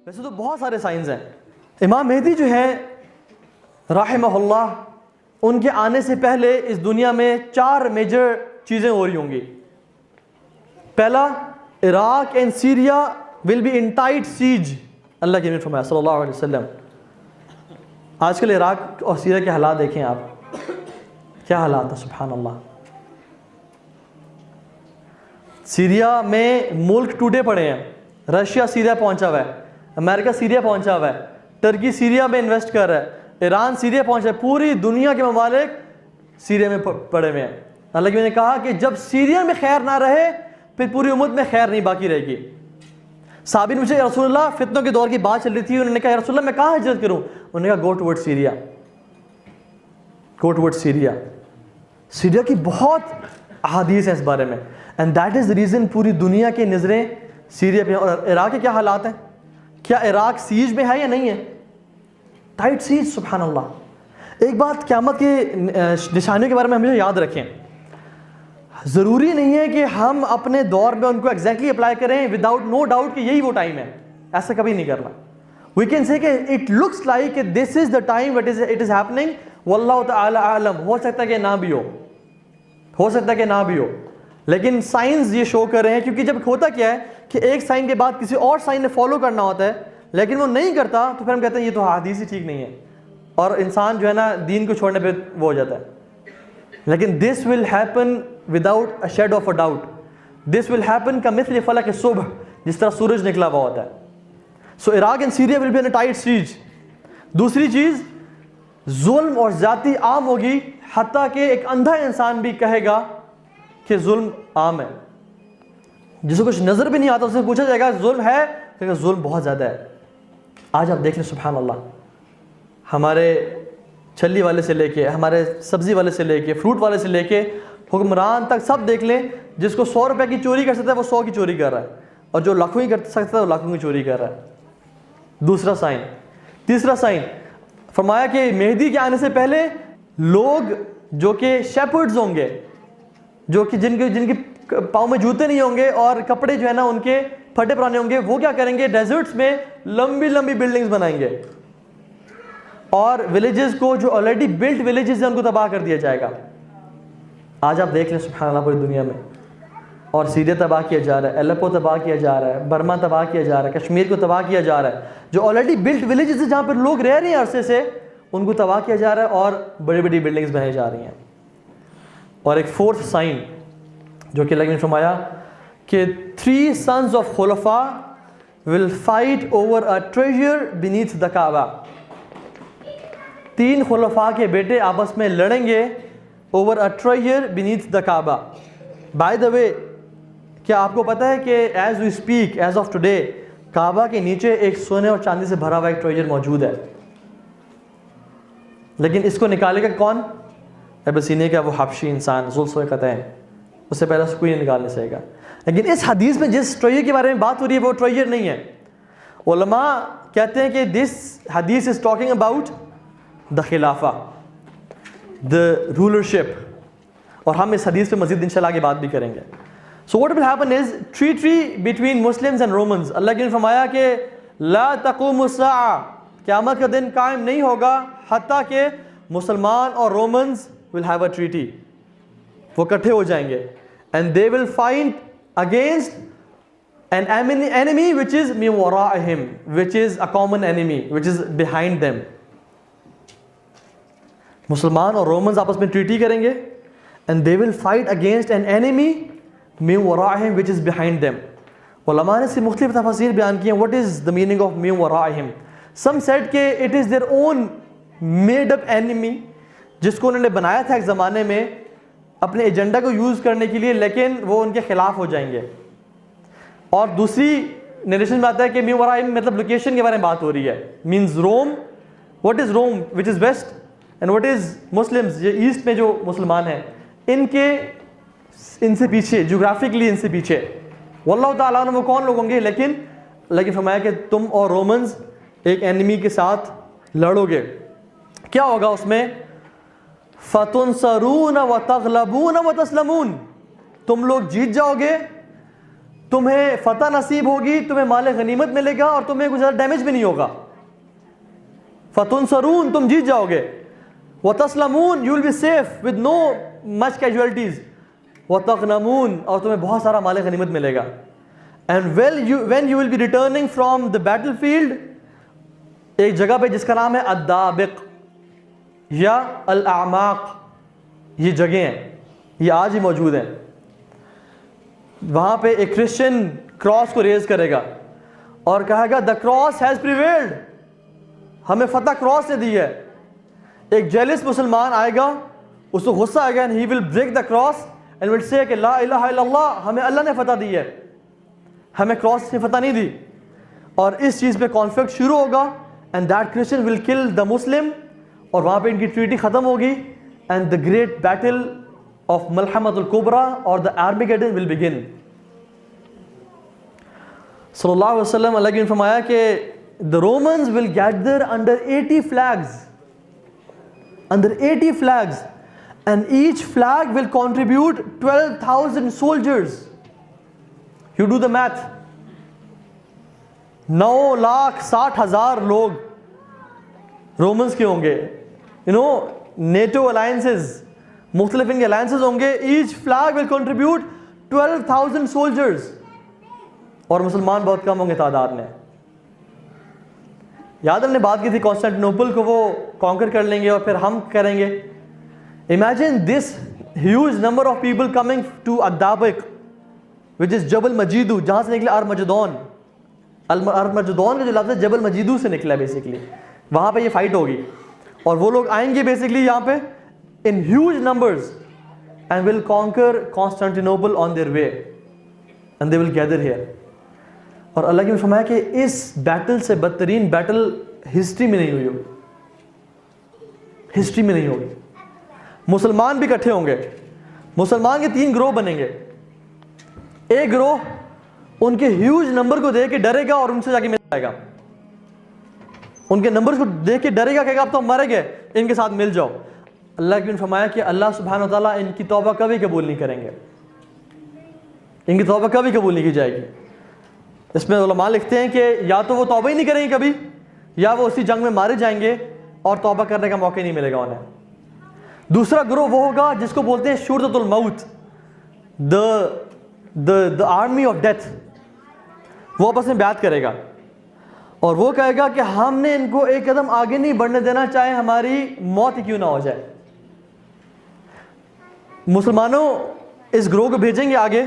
वैसे तो बहुत सारे साइंस हैं। इमाम मेहदी जो है राहिमहुल्लाह, उनके आने से पहले इस दुनिया में 4 मेजर चीज़ें हो रही होंगी। पहला, Iraq and Syria will be in tight siege. अल्लाह के नबी फरमाया सल्लल्लाहु अलैहि वसल्लम। आजकल इराक और सीरिया के हालात देखें आप, क्या हालात है, सुभान अल्लाह। सीरिया में मुल्क टूटे पड़े हैं, रशिया सीरिया पहुंचा हुआ है, अमेरिका सीरिया पहुंचा हुआ है, टर्की सीरिया में इन्वेस्ट कर रहा है, ईरान सीरिया पहुंचा है, पूरी दुनिया के ममालिक सीरिया में पड़े हुए हैं। अल्लाह के नबी ने कहा कि जब सीरिया में खैर ना रहे फिर पूरी उम्मत में खैर नहीं बाकी रहेगी। साबिर मुझे रसूलुल्लाह फितनों के दौर की बात चल रही थी, उन्होंने कहा रसूलुल्लाह मैं कहाँ हिजरत करूँ? उन्होंने कहा गो टुवर्ड सीरिया, गो टुवर्ड सीरिया। सीरिया की बहुत अहादीस है इस बारे में, and that is the reason पूरी दुनिया की नज़रें सीरिया पे। और इराक के क्या हालात हैं? क्या इराक सीज में है या नहीं है? टाइट सीज, सुभान अल्लाह। एक बात क़यामत के निशानियों के बारे में हमेशा याद रखें, ज़रूरी नहीं है कि हम अपने दौर में उनको एग्जैक्टली अप्लाई करें विदाउट नो डाउट कि यही वो टाइम है, ऐसा कभी नहीं करना। वी कैन से कि it looks like this is the time it is happening, वल्लाहु तआला आलम। हो सकता है कि ना भी हो सकता है कि ना भी हो, लेकिन साइंस ये शो कर रहे हैं। क्योंकि जब होता क्या है कि एक साइन के बाद किसी और साइन ने फॉलो करना होता है, लेकिन वो नहीं करता, तो फिर हम कहते हैं ये तो हदीस ही ठीक नहीं है, और इंसान जो है ना दीन को छोड़ने पे वो हो जाता है। लेकिन this will happen without a shade of a doubt, this will happen कमिथल फलक सुबह, जिस तरह सूरज निकला हुआ होता है। So Iraq and Syria will be in a tight siege. दूसरी चीज़, जुल्म और ज़्यादती आम होगी, हत्ता कि एक अंधा इंसान भी कहेगा कि जुल्म आम है। जिसे कुछ नज़र भी नहीं आता उससे पूछा जाएगा जुल्म है, क्योंकि जुल्म बहुत ज़्यादा है। आज आप देख लें सुभान अल्लाह, हमारे छल्ली वाले से लेके, हमारे सब्ज़ी वाले से लेके, फ्रूट वाले से लेके हुक्मरान तक, सब देख लें। जिसको 100 रुपये की चोरी कर सकता है वो 100 की चोरी कर रहा है, और जो लाखों की कर सकता है वो लाखों की चोरी कर रहा है। दूसरा साइन। तीसरा साइन फरमाया कि मेहदी के आने से पहले लोग जो कि शेपर्ड्स होंगे, जो कि जिनके पाँव में जूते नहीं होंगे और कपड़े जो है ना उनके फटे पुराने होंगे, वो क्या करेंगे, डेजर्ट्स में लंबी लंबी बिल्डिंग्स बनाएंगे और विलेजेस को, जो ऑलरेडी बिल्ट विलेजेस हैं, उनको तबाह कर दिया जाएगा। आज आप देख लें सुभान अल्लाह पूरी दुनिया में, और सीरिया तबाह किया जा रहा है, एलेप्पो तबाह किया जा रहा है, बर्मा तबाह किया जा रहा है, कश्मीर को तबाह किया जा रहा है। जो ऑलरेडी बिल्ट विलेजेस है, जहाँ पर लोग रह रहे हैं अरसे से, उनको तबाह किया जा रहा है और बड़ी बड़ी बिल्डिंग्स बनाई जा रही हैं। और एक फोर्थ साइन जो कि लगन फरमाया कि 3 sons of खुलफा will fight over a treasure beneath the काबा। 3 खुलफा के बेटे आपस में लड़ेंगे over a treasure beneath the काबा। बाय द वे, क्या आपको पता है कि as we speak, as of today, काबा के नीचे एक सोने और चांदी से भरा हुआ एक ट्रेजर मौजूद है, लेकिन इसको निकालेगा कौन? अबसीनिया का वो हबशी इंसान ज़ुल्फ़ुक़तैन, उससे पहले उसको कोई नहीं निकाल नहीं सकेगा। लेकिन इस हदीस में जिस ट्रेजर के बारे में बात हो रही है वो ट्रेजर नहीं है। उलमा कहते हैं कि दिस हदीस इज टॉकिंग अबाउट द खिलाफा, द रूलरशिप, और हम इस हदीस पे मजीद इंशाल्लाह आगे बात भी करेंगे। So what will happen is treaty between Muslims and Romans. अल्लाह ने फरमाया कि ला तक़ूमु अस्साअ, क़यामत का दिन कायम नहीं होगा हत्ता कि मुसलमान और Romans will have a treaty, वो इकट्ठे हो जाएंगे, and they will fight against an enemy which is मिन वराइहिम, which is a common enemy which is behind them. मुसलमान और रोमन्स आपस में ट्रीटी करेंगे, and they will fight against an enemy मिन वराइहिम विच इज बिहाइंड देम। उलमा ने इससे मुख्तलिफ तफसीर बयान किए। What is the meaning of मिन वराइहिम? सम सेड के it is their own made up enemy, जिसको उन्होंने बनाया था एक ज़माने में अपने एजेंडा को यूज़ करने के लिए, लेकिन वो उनके खिलाफ हो जाएंगे। और दूसरी नरेशन में आता है कि मिन वराइहिम मतलब लोकेशन के बारे में बात हो रही है, means Rome. What is Rome which is west, and what is Muslims, ये ईस्ट में जो मुसलमान हैं, इनसे पीछे ज्योग्राफिकली, इनसे पीछे वल्लाहु ताला वो कौन लोग होंगे। लेकिन फरमाया कि तुम और रोमन्स एक एनिमी के साथ लड़ोगे। क्या होगा उसमें? फतुनसरून व तग़लबून व तस्लमून, तुम लोग जीत जाओगे तुम्हें फतह नसीब होगी, तुम्हें माल गनीमत मिलेगा और तुम्हें कुछ ज़्यादा डैमेज भी नहीं होगा। फतुनसरून, तुम जीत जाओगे। व तस्लमून, you will be safe with no much casualties. व तगनमून, और तुम्हें बहुत सारा माल गनीमत मिलेगा। And when you will be returning from the battlefield, एक जगह पे जिसका नाम है अद्दाबिक या अल आमाक, ये जगह हैं, ये आज ही मौजूद हैं। वहां पे एक क्रिश्चियन क्रॉस को रेज करेगा और कहेगा द क्रॉस हैज प्रिवेल्ड, हमें फतह क्रॉस ने दी है। एक जेलिस मुसलमान आएगा, उसको गुस्सा आएगा, and he will break the cross and will say कि ला इलाहा इल्लल्लाह, हमें अल्लाह ने फतह दी है, हमें क्रॉस ने फतह नहीं दी। और इस चीज़ पे कॉन्फ्लिक्ट शुरू होगा and that Christian will kill the Muslim, और वहाँ पे इनकी ट्रीटी ख़त्म होगी and the great battle of मलहमतुल कुबरा और द आर्मेगेडन विल बिगिन। सल्लल्लाहु अलैहि वसल्लम अल्लाह ने फरमाया कि the Romans will gather under 80 flags, under 80 flags, and each flag will contribute 12,000 soldiers. You do the math, 9,60,000 लोग रोमन्स के होंगे। यू नो, नेटो अलायंसेस, मुख्तलिफ इनके अलायंसेस होंगे। Each flag will contribute 12,000 soldiers, और मुसलमान बहुत कम होंगे तादाद में। याद हमने बात की थी कॉन्स्टेंटिनोपल को वो कॉन्कर कर लेंगे और फिर हम करेंगे। Imagine this huge number of people coming to अद्दाबिक विच इज जबल मजीदू, जहां से निकले अरमजदौन। अरमजदौन का जो लफ्ज़ है जबल मजीदू से निकला है बेसिकली। वहां पे ये फाइट होगी और वो लोग आएंगे बेसिकली यहाँ पे in huge numbers and will conquer Constantinople on their way and they will gather here. और अल्लाह ने फरमाया कि इस बैटल से बदतरीन बैटल हिस्ट्री में नहीं हुई होगी, हिस्ट्री में नहीं होगी। मुसलमान भी इकट्ठे होंगे, मुसलमान के 3 ग्रोह बनेंगे। एक ग्रोह उनके ह्यूज नंबर को देख के डरेगा और उनसे जाके मिल जाएगा, उनके नंबर को देख के डरेगा, कहेगा अब तो हम मरे गए, इनके साथ मिल जाओ। अल्लाह ने फरमाया कि अल्लाह सुब्हानहू व तआला इनकी तौबा कभी कबूल नहीं करेंगे, इनकी तौबा कभी कबूल नहीं की जाएगी। इसमें उलमा लिखते हैं कि या तो वो तौबा ही नहीं करेंगे कभी, या वो उसी जंग में मारे जाएंगे और तौबा करने का मौका नहीं मिलेगा उन्हें। दूसरा ग्रोह वो होगा जिसको बोलते हैं शुरतुल मौत, द आर्मी ऑफ डेथ। वो आपस में बैत करेगा और वो कहेगा कि हमने इनको एक कदम आगे नहीं बढ़ने देना, चाहे हमारी मौत ही क्यों ना हो जाए। मुसलमानों इस ग्रोह को भेजेंगे आगे,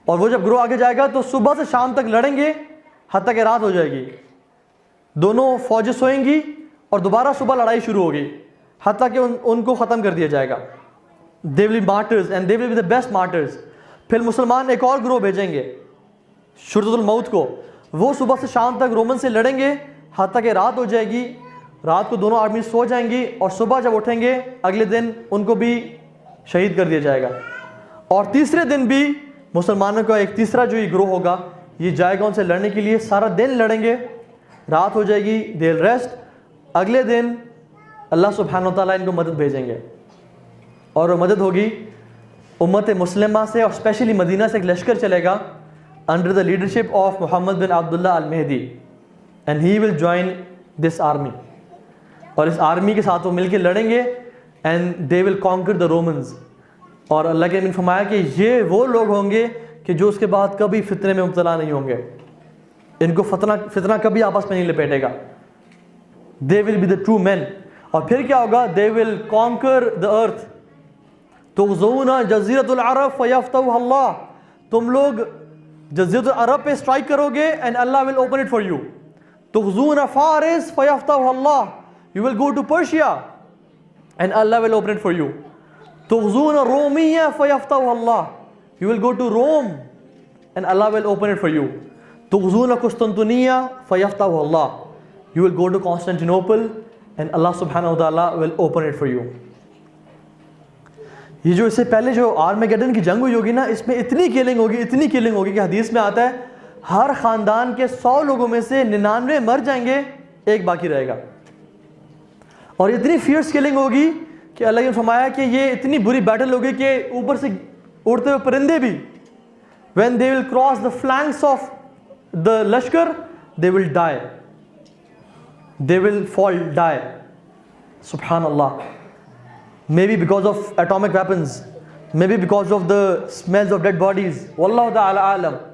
और वो जब ग्रोह आगे जाएगा तो सुबह से शाम तक लड़ेंगे हत्ता कि रात हो जाएगी। दोनों फौजें सोएंगी और दोबारा सुबह लड़ाई शुरू होगी हत्ता कि उनको ख़त्म कर दिया जाएगा। दे will B martyrs and they will be the best martyrs. फिर मुसलमान एक और ग्रोह भेजेंगे शुरतुल मौत को, वो सुबह से शाम तक रोमन से लड़ेंगे हत्ता कि रात हो जाएगी। रात को दोनों आर्मी सो जाएंगी और सुबह जब उठेंगे अगले दिन उनको भी शहीद कर दिया जाएगा। और तीसरे दिन भी मुसलमानों का एक तीसरा जो ये ग्रोह होगा ये जाएगा उनसे लड़ने के लिए। सारा दिन लड़ेंगे, रात हो जाएगी, दे विल रेस्ट। अगले दिन अल्लाह सुब्हानहू व तआला इनको मदद भेजेंगे और वो मदद होगी उम्मत मुस्लिमा से, और स्पेशली मदीना से एक लश्कर चलेगा under the leadership of Mohammad bin Abdullah al Mahdi, and he will join this army. और इस आर्मी के साथ वो मिलकर लड़ेंगे and they will conquer the Romans. और अल्लाह के ने फरमाया कि ये वो लोग होंगे कि जो उसके बाद कभी फितने में मुब्तला नहीं होंगे, इनको फितना कभी आपस में नहीं लपेटेगा। They will be the true man. और फिर क्या होगा? They will conquer the earth. तुग़ज़ूना जज़ीरतुल अरब फ़यफ़्तहुहा अल्लाह, तुम लोग जज़ीरतुल अरब पे स्ट्राइक करोगे and Allah will open it for you. तुग़ज़ूना फ़ारिस फ़यफ़्तहुहा अल्लाह, you will go to Persia and Allah will open it for you. तुग़ज़ूना रोमिया फ़यफ़्तहुहा अल्लाह, you will go to Rome and Allah will open it for you. तुग़ज़ूना कुस्तुन्तुनिया फ़यफ़्तहुहा अल्लाह, you will go to Constantinople and Allah subhanahu wa ta'ala will open it for you. ये जो इससे पहले जो आर्मेगेडन की जंग हुई होगी ना, इसमें इतनी किलिंग होगी कि हदीस में आता है हर ख़ानदान के 100 लोगों में से 99 मर जाएंगे, एक बाकी रहेगा। और इतनी फियर्स किलिंग होगी कि अल्लाह ने फरमाया कि ये इतनी बुरी बैटल होगी कि ऊपर से उड़ते हुए परिंदे भी when they will cross the flanks of the Lashkar, they will die. They will fall, die. Subhanallah. Maybe because of atomic weapons, maybe because of the smells of dead bodies. Wallahu ta'ala alam.